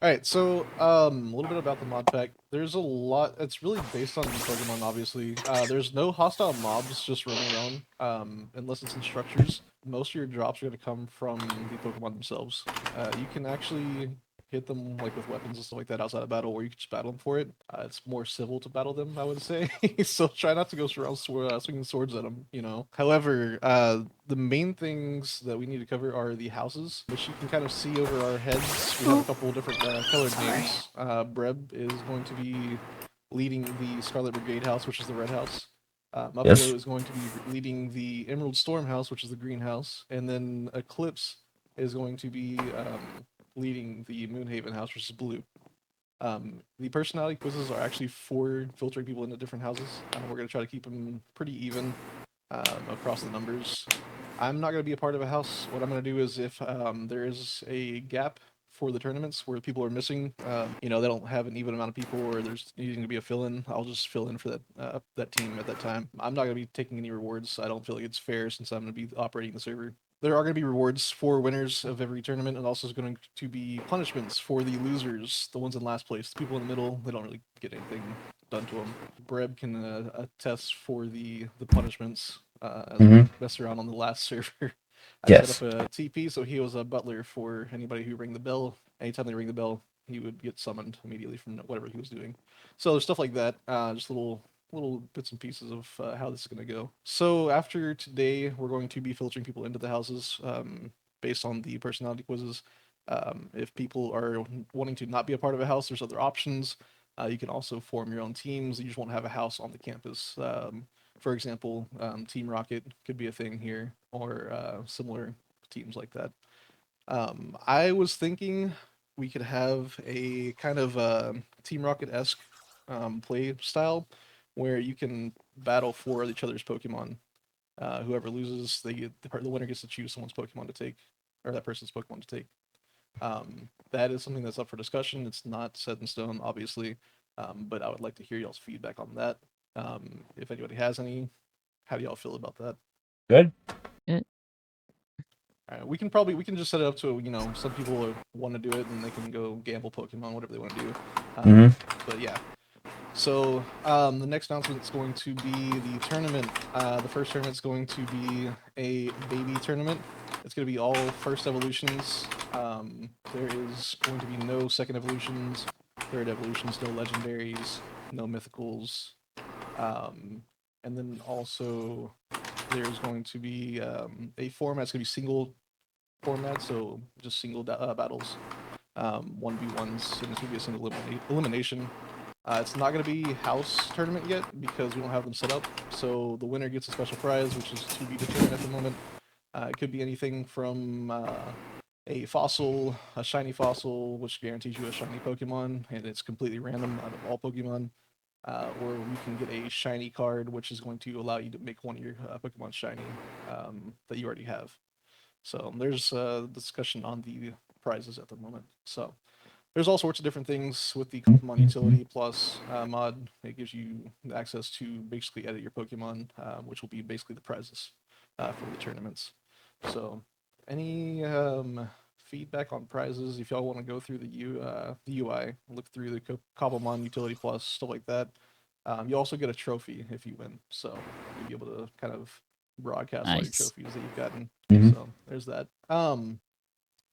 Alright, so, a little bit about the mod pack. There's a lot. It's really based on Pokemon, obviously. There's no hostile mobs just roaming around, unless it's in structures. Most of your drops are going to come from the Pokemon themselves. You can actually hit them, like, with weapons and stuff like that outside of battle, or you can just battle them for it. It's more civil to battle them, I would say. So try not to go around swinging swords at them, you know? However, the main things that we need to cover are the houses, which you can kind of see over our heads. We have a couple of different colored names. Breb is going to be leading the Scarlet Brigade house, which is the red house. Yes. Muffalo is going to be leading the Emerald Storm house, which is the green house. And then Eclipse is going to be leading the Moonhaven house, which is blue. The personality quizzes are actually for filtering people into different houses. We're going to try to keep them pretty even across the numbers. I'm not going to be a part of a house. What I'm going to do is if there is a gap for the tournaments where people are missing, you know, they don't have an even amount of people or there's needing to be a fill-in, I'll just fill in for that team at that time. I'm not going to be taking any rewards. I don't feel like it's fair since I'm going to be operating the server. There are going to be rewards for winners of every tournament, and also is going to be punishments for the losers, the ones in last place. The people in the middle, they don't really get anything done to them. Breb can attest for the punishments as we Mm-hmm. messed around on the last server. I set up Yes. a TP, so he was a butler for anybody who rang the bell. Anytime they ring the bell, he would get summoned immediately from whatever he was doing. So there's stuff like that, just little bits and pieces of how this is going to go. So after today, we're going to be filtering people into the houses based on the personality quizzes. If people are wanting to not be a part of a house, there's other options. You can also form your own teams. You just won't have a house on the campus. For example, Team Rocket could be a thing here, or similar teams like that. I was thinking we could have a kind of Team Rocket-esque play style where you can battle for each other's Pokemon. Whoever loses, the winner gets to choose someone's Pokemon to take, or that person's Pokemon to take. That is something that's up for discussion. It's not set in stone, obviously, but I would like to hear y'all's feedback on that. If anybody has any, how do y'all feel about that? Good. We can just set it up to, you know, some people want to do it and they can go gamble Pokemon, whatever they want to do. Mm-hmm. But yeah. So the next announcement is going to be the tournament. The first tournament is going to be a baby tournament. It's going to be all first evolutions. There is going to be no second evolutions, third evolutions, no legendaries, no mythicals. And then also there's going to be a format. It's going to be single format, so just single battles, 1v1s, and it's going to be a single elimination. It's not going to be house tournament yet because we don't have them set up. So the winner gets a special prize, which is to be determined at the moment. It could be anything from a fossil, a shiny fossil, which guarantees you a shiny Pokemon, and it's completely random out of all Pokemon. Or you can get a shiny card, which is going to allow you to make one of your Pokemon shiny that you already have. So there's discussion on the prizes at the moment. So there's all sorts of different things with the Cobblemon Utility Plus mod. It gives you access to basically edit your Pokemon, which will be basically the prizes for the tournaments. So, any feedback on prizes? If y'all want to go through the UI, look through the Cobblemon Utility Plus, stuff like that. You also get a trophy if you win, so you'll be able to kind of broadcast all your Nice. trophies that you've gotten. Mm-hmm. So there's that.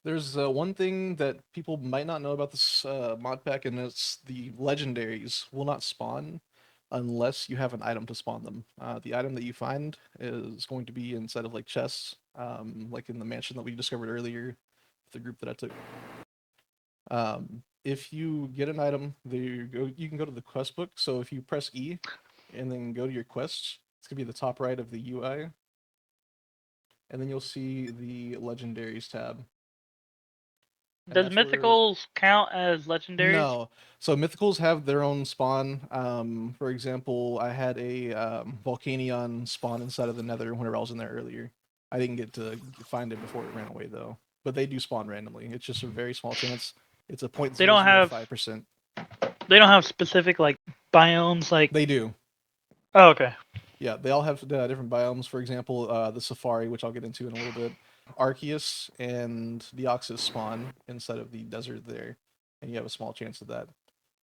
There's one thing that people might not know about this mod pack, and it's the legendaries will not spawn unless you have an item to spawn them. The item that you find is going to be inside of like chests, like in the mansion that we discovered earlier, the group that I took. If you get an item, you can go to the quest book. So if you press E and then go to your quests, it's gonna be the top right of the UI, and then you'll see the legendaries tab. And Does that's where mythicals count as legendaries? No. So mythicals have their own spawn. For example, I had a Volcanion spawn inside of the Nether whenever I was in there earlier. I didn't get to find it before it ran away though. But they do spawn randomly. It's just a very small chance. It's a They don't have 0.005%. they don't have specific like biomes like. They do. Oh, okay. Yeah, they all have different biomes. For example, the Safari, which I'll get into in a little bit. Arceus and Deoxys spawn inside of the desert there. and you have a small chance of that.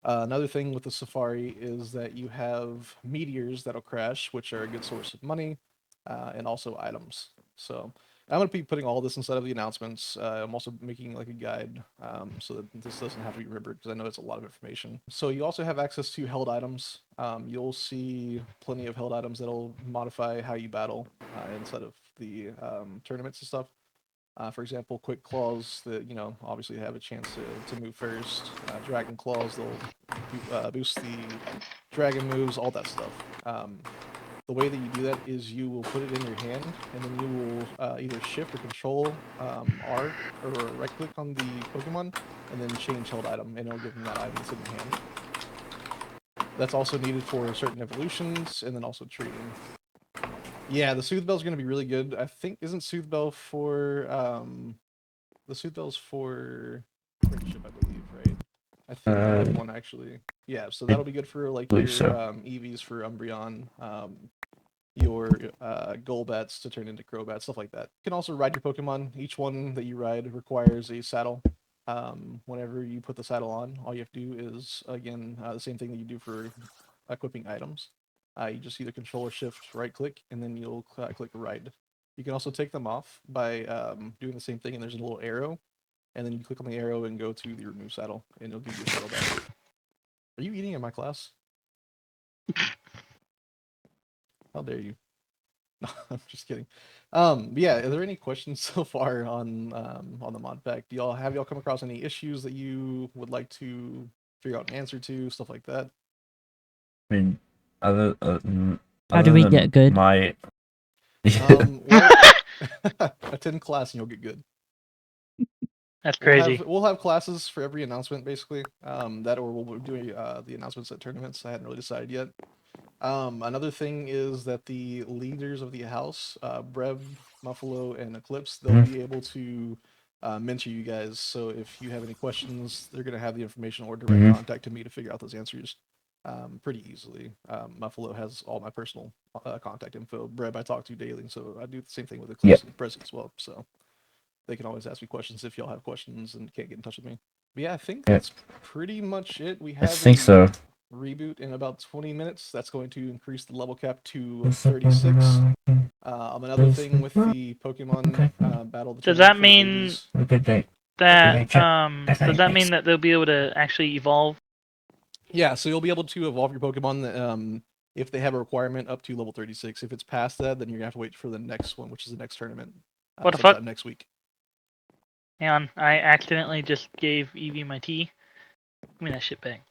Another thing with the Safari is that you have meteors that'll crash, which are a good source of money, and also items. So I'm going to be putting all this inside of the announcements. I'm also making like a guide so that this doesn't have to be remembered because I know it's a lot of information. So you also have access to held items. You'll see plenty of held items that'll modify how you battle inside of the tournaments and stuff. For example, quick claws that, obviously have a chance to move first. Dragon claws, they'll boost the dragon moves, all that stuff. The way that you do that is you will put it in your hand, and then you will either shift or control R or right click on the Pokemon, and then change held item, and it'll give them that item that's in your hand. That's also needed for certain evolutions, and then also trading. Yeah, the Soothe Bell's gonna be really good. I think isn't Soothe Bell for the Soothe Bell's for friendship, I believe, right? I think you have one actually. Yeah, so that'll be good for like your EVs for Umbreon, your Golbats to turn into Crobats, stuff like that. You can also ride your Pokemon. Each one that you ride requires a saddle. Whenever you put the saddle on, all you have to do is again the same thing that you do for equipping items. You just either control or shift right click, and then you'll click ride. You can also take them off by doing the same thing, and there's a little arrow, and then you click on the arrow and go to the remove saddle, and it'll give you a saddle back. Are you eating in my class? How dare you? No, I'm just kidding. Yeah, are there any questions so far on the mod pack? Do y'all come across any issues that you would like to figure out an answer to, stuff like that? I mean, How do we get good? My Well, attend class and you'll get good. That's crazy. We'll have classes for every announcement, basically. That or we'll do the announcements at tournaments. I hadn't really decided yet. Another thing is that the leaders of the house, Brev, Muffalo, and Eclipse, they'll be able to mentor you guys. So if you have any questions, they're going to have the information or direct contact to me to figure out those answers pretty easily. Muffalo has all my personal contact info. Brev I talk to daily, so I do the same thing with Eclipse and Prezie as well. So they can always ask me questions if y'all have questions and can't get in touch with me. But yeah, I think that's pretty much it. We have reboot in about 20 minutes. That's going to increase the level cap to 36. Another thing with the Pokemon battle. Does that mean that they'll be able to actually evolve? Yeah, so you'll be able to evolve your Pokemon if they have a requirement up to level 36. If it's past that, then you're gonna have to wait for the next one, which is the next tournament. What the fuck? Next week. Hang on, I accidentally just gave Eevee my tea. Give me that shit back.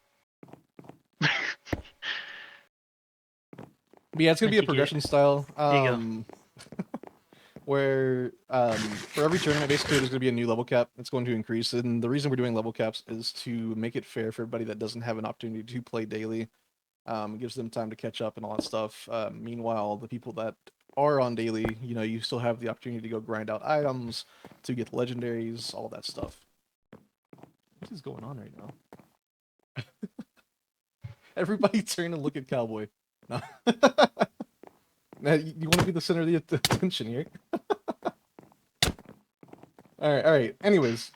Yeah, it's gonna be a progression style. There you Where for every tournament, basically, there's gonna be a new level cap. It's going to increase, and the reason we're doing level caps is to make it fair for everybody that doesn't have an opportunity to play daily. It gives them time to catch up and all that stuff. Meanwhile, the people that are on daily, you still have the opportunity to go grind out items, to get the legendaries, all that stuff. What is going on right now? Everybody turn and look at Cowboy. No. Now, you want to be the center of the attention here. All right. Anyways,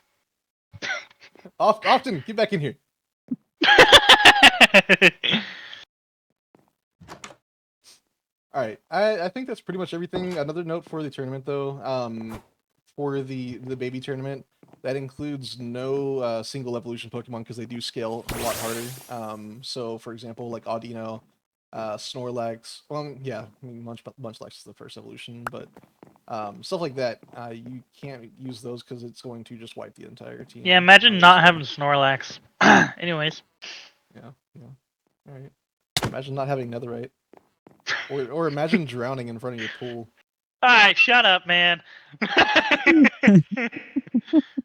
often get back in here. All right, I think that's pretty much everything. Another note for the tournament, though, for the baby tournament, that includes no single evolution Pokemon because they do scale a lot harder. So, for example, like Audino, Snorlax. Well, yeah, I mean, Munchlax is the first evolution, but stuff like that, you can't use those because it's going to just wipe the entire team. Yeah, imagine not having Snorlax. Anyways. Yeah. All right. Imagine not having Netherite. Or imagine drowning in front of your pool. Alright, shut up, man.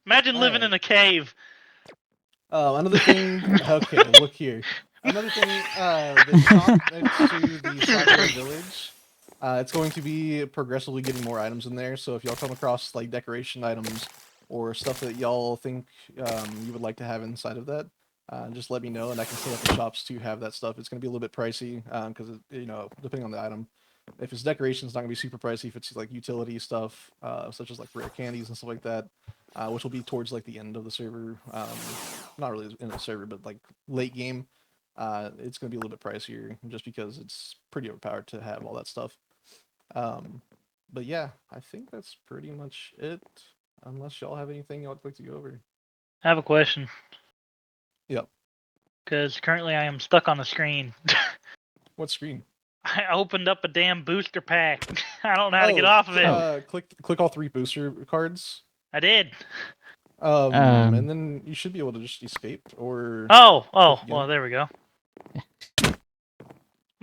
Imagine living in a cave. Another thing. Okay, look here. Another thing. The shop next to the Sakura Village. It's going to be progressively getting more items in there. So if y'all come across like decoration items or stuff that y'all think you would like to have inside of that, just let me know, and I can set up the shops to have that stuff. It's going to be a little bit pricey because depending on the item. If it's decoration, it's not gonna be super pricey. If it's like utility stuff, such as like rare candies and stuff like that, which will be towards like the end of the server, not really in the server, but like late game, it's gonna be a little bit pricier just because it's pretty overpowered to have all that stuff. But yeah, I think that's pretty much it. Unless y'all have anything y'all would like to go over. I have a question. Yep. Because currently I am stuck on the screen. What screen? I opened up a damn booster pack. I don't know how to get off of it. Click all 3 booster cards. I did. And then you should be able to just escape or. Oh, click again. well, there we go.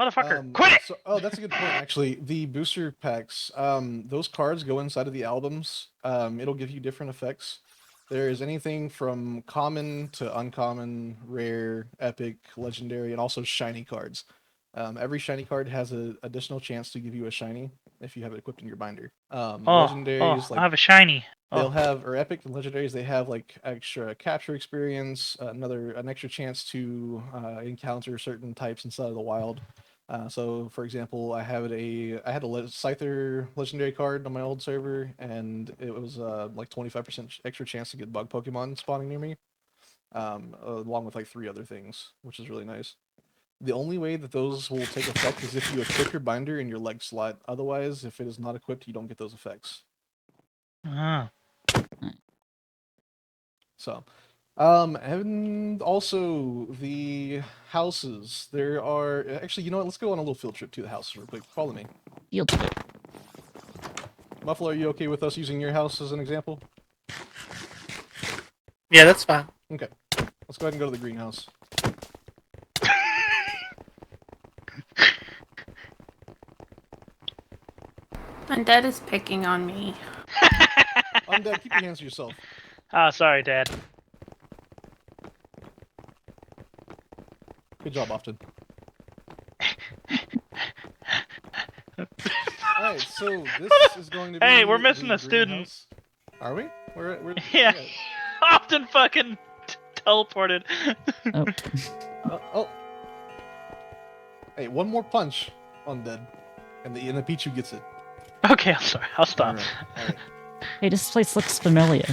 Motherfucker, quit it! So, that's a good point, actually. The booster packs, those cards go inside of the albums. It'll give you different effects. There is anything from common to uncommon, rare, epic, legendary, and also shiny cards. Every shiny card has an additional chance to give you a shiny if you have it equipped in your binder. Legendaries, like I have a shiny. they'll have, or epic and legendaries, they have like extra capture experience, an extra chance to encounter certain types inside of the wild. So, for example, I had a Scyther legendary card on my old server, and it was like 25% extra chance to get bug Pokemon spawning near me, along with like 3 other things, which is really nice. The only way that those will take effect is if you equip your binder in your leg slot. Otherwise, if it is not equipped, you don't get those effects. So, and also the houses. There are actually, you know what? Let's go on a little field trip to the house real quick. Follow me. Field trip. Muffalo, are you okay with us using your house as an example? Yeah, that's fine. Okay. Let's go ahead and go to the greenhouse. Undead is picking on me. Undead, keep your hands to yourself. Sorry, Dad. Good job, Often. Alright, so this is going to be. Hey, we're missing the a student. greenhouse. Are we? We're Yeah. Often fucking teleported. Oh. Hey, one more punch, Undead, and the Pichu gets it. Okay, I'm sorry. I'll stop. Alright. Hey, this place looks familiar.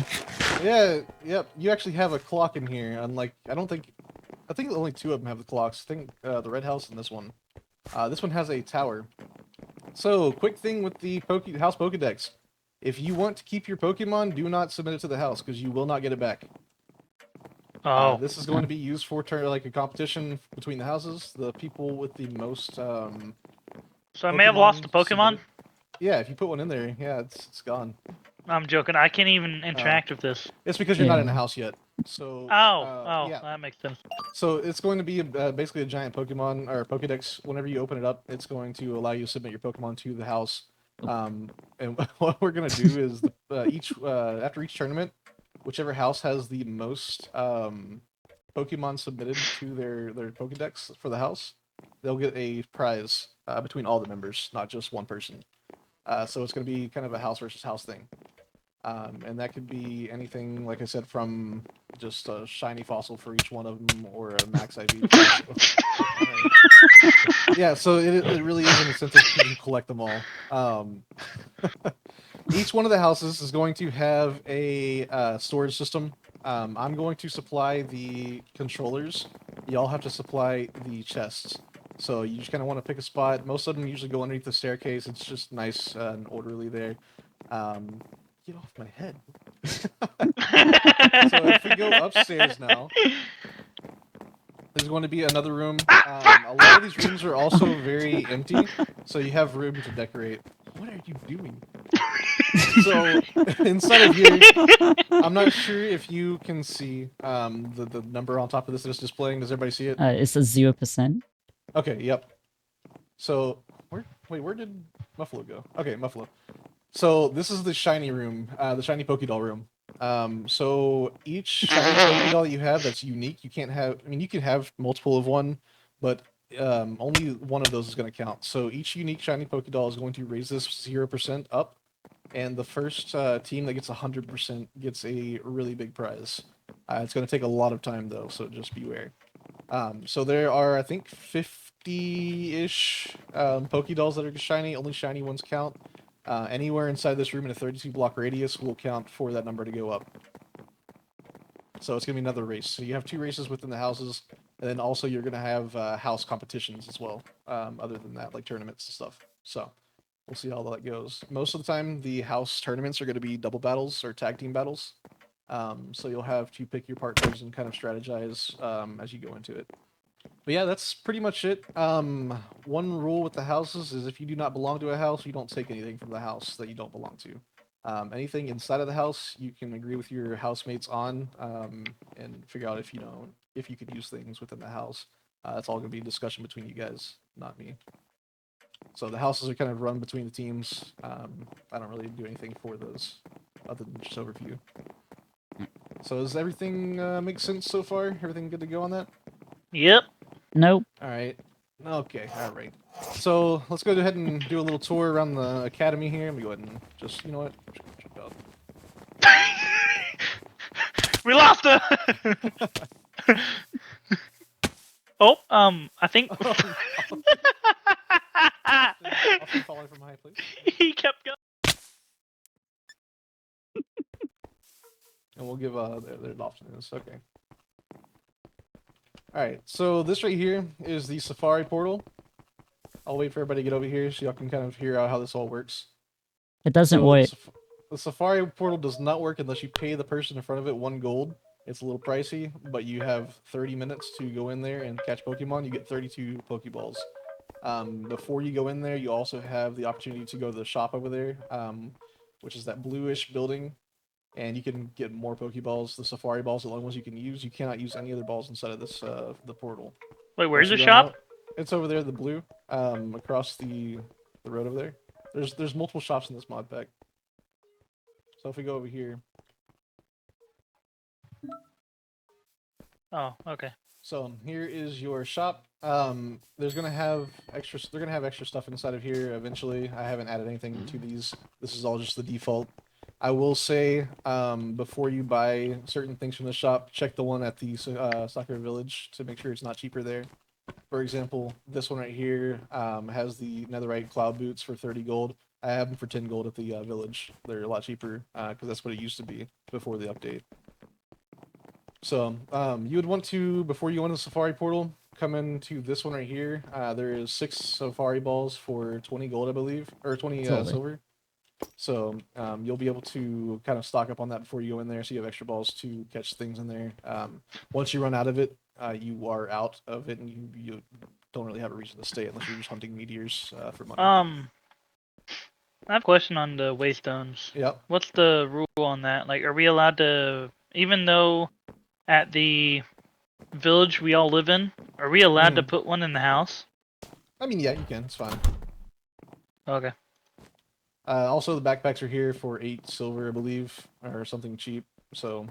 Yeah, yep. You actually have a clock in here. Unlike, I think only 2 of them have the clocks. I think the red house and this one. This one has a tower. So, quick thing with the house Pokedex. If you want to keep your Pokemon, do not submit it to the house, because you will not get it back. This is going to be used for like a competition between the houses. The people with the most. So I may have lost a Pokemon? Yeah, if you put one in there, yeah, it's gone. I'm joking. I can't even interact with this. It's because you're not in a house yet. So. Yeah. That makes sense. So it's going to be basically a giant Pokemon or Pokedex. Whenever you open it up, it's going to allow you to submit your Pokemon to the house. And what we're gonna do is after each tournament, whichever house has the most Pokemon submitted to their Pokedex for the house, they'll get a prize between all the members, not just one person. So it's going to be kind of a house versus house thing. And that could be anything, like I said, from just a shiny fossil for each one of them, or a max IV. Yeah, so it really is an incentive to collect them all. Each one of the houses is going to have a storage system. I'm going to supply the controllers. Y'all have to supply the chests. So you just kind of want to pick a spot. Most of them usually go underneath the staircase. It's just nice and orderly there. Get off my head. So if we go upstairs now, there's going to be another room. A lot of these rooms are also very empty, so you have room to decorate. What are you doing? So inside of here, I'm not sure if you can see the number on top of this that it's displaying. Does everybody see it? It's a 0%. Okay, yep. So, where did Muffalo go? Okay, Muffalo. So, this is the shiny room, the shiny Pokédoll room. So, each shiny Pokédoll that you have that's unique, you can't have, you can have multiple of one, but only one of those is going to count. So, each unique shiny Pokédoll is going to raise this 0% up, and the first team that gets 100% gets a really big prize. It's going to take a lot of time, though, so just beware. So there are, I think, 50-ish Pokédolls that are shiny. Only shiny ones count. Anywhere inside this room in a 32 block radius will count for that number to go up. So it's going to be another race. So you have 2 races within the houses, and then also you're going to have house competitions as well, other than that, like tournaments and stuff. So we'll see how that goes. Most of the time, the house tournaments are going to be double battles or tag team battles. So you'll have to pick your partners and kind of strategize as you go into it. But yeah, that's pretty much it. One rule with the houses is if you do not belong to a house, you don't take anything from the house that you don't belong to. Anything inside of the house, you can agree with your housemates on and figure out if you could use things within the house. That's all going to be a discussion between you guys, not me. So the houses are kind of run between the teams. I don't really do anything for those other than just overview. So does everything make sense so far? Everything good to go on that? Yep. Nope. All right. Okay. All right. So let's go ahead and do a little tour around the academy here. Let me go ahead and just, you know what? Check out. We lost her. Oh, I think. Also falling from high place. He kept going. And we'll give their option is okay. All right. So this right here is the Safari portal. I'll wait for everybody to get over here so y'all can kind of hear out how this all works. It doesn't So work. the Safari portal does not work unless you pay the person in front of it 1 gold. It's a little pricey, but you have 30 minutes to go in there and catch Pokemon. You get 32 Pokeballs. Before you go in there, you also have the opportunity to go to the shop over there, which is that bluish building, and you can get more Pokeballs. The Safari balls are the only ones you can use. You cannot use any other balls inside of this the portal. Wait, where's the Once you shop? run out- It's over there, the blue, across the road over there. There's multiple shops in this mod pack. So if we go over here, Oh, okay. so here is your shop. They're gonna have extra stuff inside of here eventually. I haven't added anything to these. This is all just the default. I will say, before you buy certain things from the shop, check the one at the Sakura Village to make sure it's not cheaper there. For example, this one right here has the netherite cloud boots for 30 gold. I have them for 10 gold at the village. They're a lot cheaper because that's what it used to be before the update. So you would want to, before you go into the Safari portal, come into this one right here. There is 6 Safari balls for 20 gold, I believe, or 20 silver. So you'll be able to kind of stock up on that before you go in there, so you have extra balls to catch things in there. Once you run out of it, you are out of it, and you don't really have a reason to stay unless you're just hunting meteors for money. I have a question on the waystones. Yep. What's the rule on that? Like, are we allowed to, even though at the village we all live in, are we allowed to put one in the house? I mean, yeah, you can. It's fine. Okay. Also, the backpacks are here for 8 silver, I believe, or something cheap. So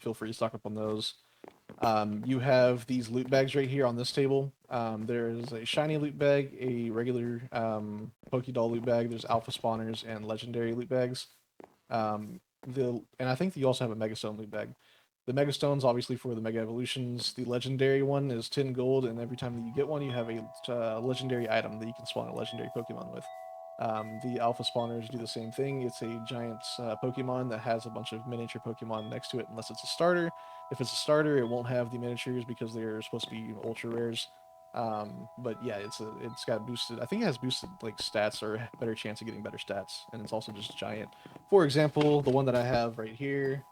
feel free to stock up on those. You have these loot bags right here on this table. There is a shiny loot bag, a regular Pokédoll loot bag. There's alpha spawners and legendary loot bags. And I think you also have a Megastone loot bag. The Megastone's obviously for the Mega Evolutions. The legendary one is 10 gold, and every time that you get one, you have a legendary item that you can spawn a legendary Pokemon with. The alpha spawners do the same thing. It's a giant Pokemon that has a bunch of miniature Pokemon next to it, unless it's a starter. If it's a starter, it won't have the miniatures because they're supposed to be ultra rares. But yeah, it's got boosted. I think it has boosted like stats or a better chance of getting better stats, and it's also just giant. For example, the one that I have right here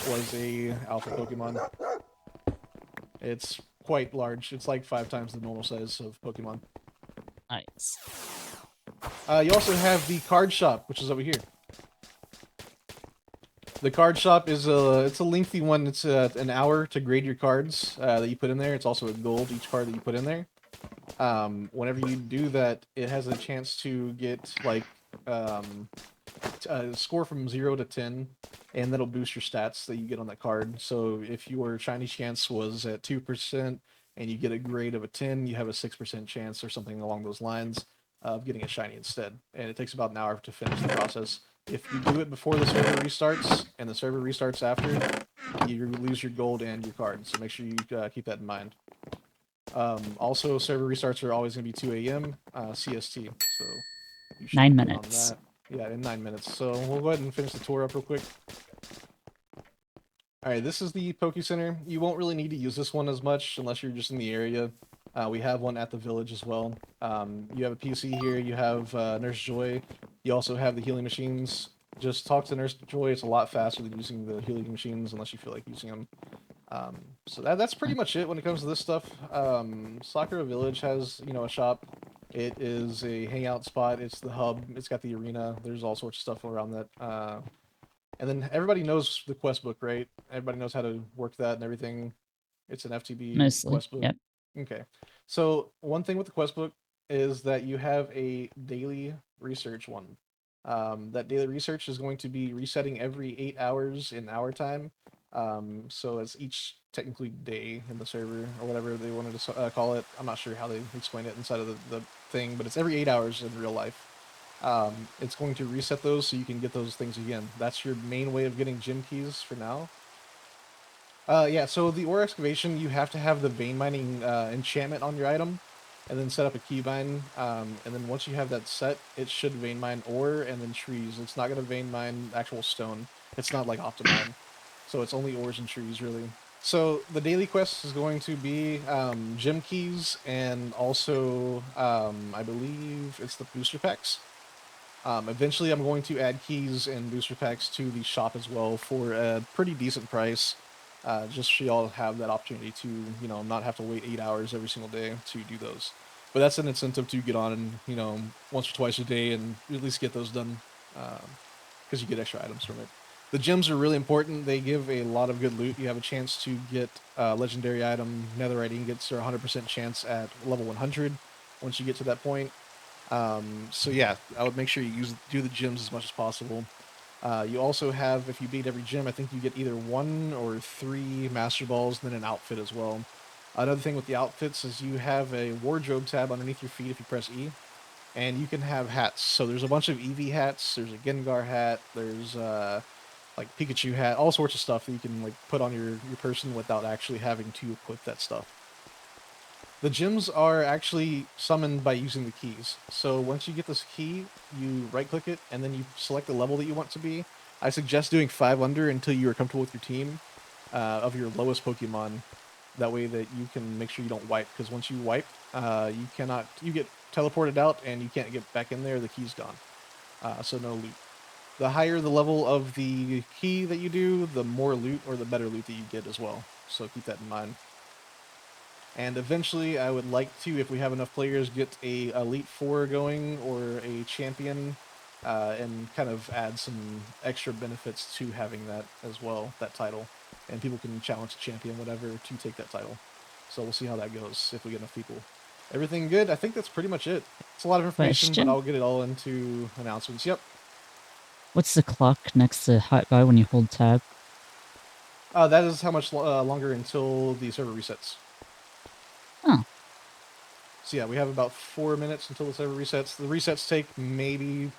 was a alpha Pokemon. It's quite large. It's like 5 times the normal size of Pokemon. Nice. You also have the card shop, which is over here. The card shop is it's a lengthy one. It's an hour to grade your cards that you put in there. It's also a gold each card that you put in there. Whenever you do that, it has a chance to get like score from 0 to 10, and that'll boost your stats that you get on that card. So if your shiny chance was at 2% and you get a grade of a 10, you have a 6% chance or something along those lines of getting a shiny instead. And it takes about an hour to finish the process. If you do it before the server restarts and the server restarts after, you lose your gold and your cards. So make sure you keep that in mind. Also, server restarts are always going to be 2 a.m. CST, so you should 9 be good on minutes. that. Yeah, in 9 minutes. So we'll go ahead and finish the tour up real quick. All right, this is the Poke Center. You won't really need to use this one as much unless you're just in the area. We have one at the village as well. You have a PC here. You have Nurse Joy. You also have the healing machines. Just talk to Nurse Joy. It's a lot faster than using the healing machines unless you feel like using them. So that's pretty much it when it comes to this stuff. Sakura Village has, a shop. It is a hangout spot. It's the hub. It's got the arena. There's all sorts of stuff around that. And then everybody knows the quest book, right? Everybody knows how to work that and everything. It's an FTB Mostly. quest book. Yep. Okay. So one thing with the quest book is that you have a daily research one. That daily research is going to be resetting every 8 hours in our time. So it's each technically day in the server or whatever they wanted to call it. I'm not sure how they explain it inside of the thing, but it's every 8 hours in real life. It's going to reset those so you can get those things again. That's your main way of getting gym keys for now. Yeah, so the ore excavation, you have to have the vein mining enchantment on your item, and then set up a keybind. And then once you have that set, it should vein mine ore and then trees. It's not going to vein mine actual stone. It's not like Optimine. So it's only ores and trees, really. So the daily quest is going to be gym keys and also, I believe it's the booster packs. Eventually, I'm going to add keys and booster packs to the shop as well for a pretty decent price. Just so y'all have that opportunity to, not have to wait 8 hours every single day to do those. But that's an incentive to get on and, once or twice a day and at least get those done because you get extra items from it. The gems are really important. They give a lot of good loot. You have a chance to get legendary item, netherite ingots are 100% chance at level 100 once you get to that point. So yeah, I would make sure you do the gyms as much as possible. You also have, if you beat every gym, I think you get either 1 or 3 master balls, and then an outfit as well. Another thing with the outfits is you have a wardrobe tab underneath your feet if you press E, and you can have hats. So there's a bunch of Eevee hats. There's a Gengar hat. There's like Pikachu hat. All sorts of stuff that you can like put on your person without actually having to equip that stuff. The gyms are actually summoned by using the keys. So once you get this key, you right-click it, and then you select the level that you want to be. I suggest doing 5 under until you are comfortable with your team of your lowest Pokemon. That way that you can make sure you don't wipe, because once you wipe, you get teleported out, and you can't get back in there, the key's gone. So no loot. The higher the level of the key that you do, the more loot or the better loot that you get as well. So keep that in mind. And eventually, I would like to, if we have enough players, get a Elite Four going or a champion, and kind of add some extra benefits to having that as well, that title. And people can challenge the champion, whatever, to take that title. So we'll see how that goes if we get enough people. Everything good? I think that's pretty much it. It's a lot of information, Question? but I'll get it all into announcements. Yep. What's the clock next to hot guy when you hold tab? That is how much longer until the server resets. Oh. So yeah, we have about 4 minutes until the server resets. The resets take maybe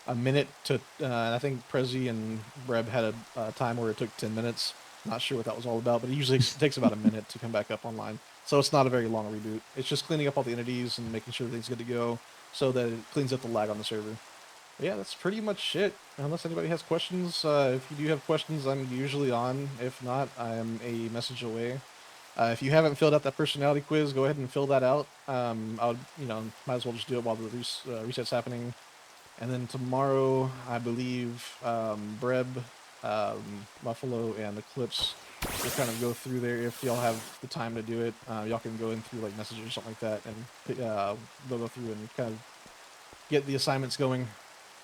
a minute to, I think Prezie and Breb had a time where it took 10 minutes. Not sure what that was all about, but it usually takes about a minute to come back up online. So it's not a very long reboot. It's just cleaning up all the entities and making sure everything's good to go so that it cleans up the lag on the server. But yeah, that's pretty much it. Unless anybody has questions, if you do have questions, I'm usually on. If not, I am a message away. If you haven't filled out that personality quiz, go ahead and fill that out. I'll, might as well just do it while the reset's happening. And then tomorrow, I believe, Breb, Buffalo, and Eclipse will kind of go through there if y'all have the time to do it. Y'all can go in through like messages or something like that, and they'll go through and kind of get the assignments going.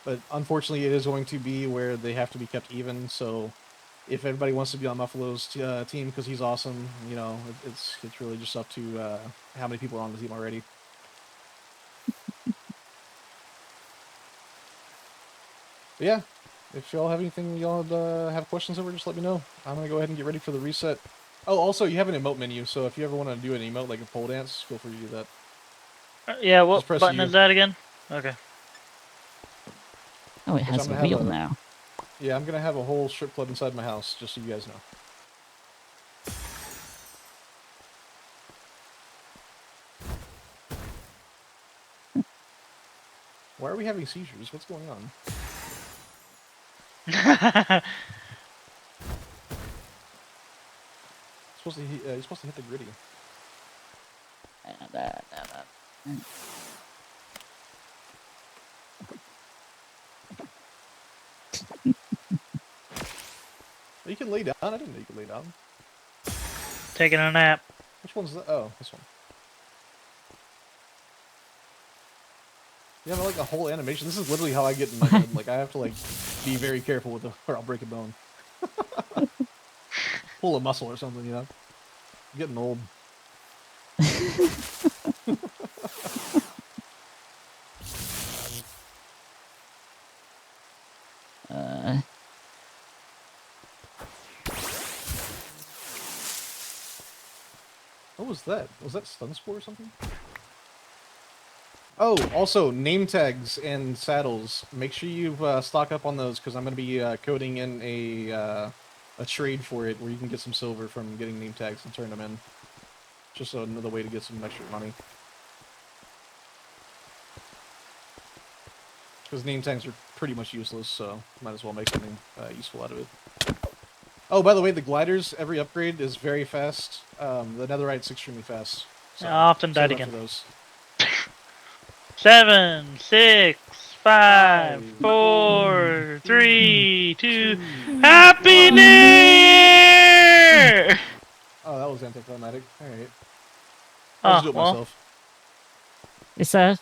But unfortunately, it is going to be where they have to be kept even, so if everybody wants to be on Buffalo's team because he's awesome, it's really just up to how many people are on the team already. But yeah, if y'all have anything y'all have questions over, just let me know. I'm going to go ahead and get ready for the reset. Oh, also, you have an emote menu, so if you ever want to do an emote like a pole dance, feel free to do that. Yeah, what Just press button U. is that again? Okay. Oh, it has a wheel now. Yeah, I'm going to have a whole strip club inside my house, just so you guys know. Why are we having seizures? What's going on? You're supposed to hit the gritty. You can lay down. I didn't know you could lay down. Taking a nap. Which one's that? Oh, this one. You have like a whole animation. This is literally how I get in my head. Like I have to like be very careful with it, or I'll break a bone. Pull a muscle or something, you know. I'm getting old. What was that? Was that stun spore or something? Oh, also name tags and saddles. Make sure you stock up on those because I'm going to be coding in a trade for it where you can get some silver from getting name tags and turn them in. Just another way to get some extra money. Because name tags are pretty much useless, so might as well make something useful out of it. Oh, by the way, the gliders, every upgrade is very fast. The netherite's extremely fast. So I often died save up again. for those. 7, 6, 5, 4, 3, 2. Happy New Year! Oh, that was anticlimactic. Alright. I'll just do it well. myself. Is that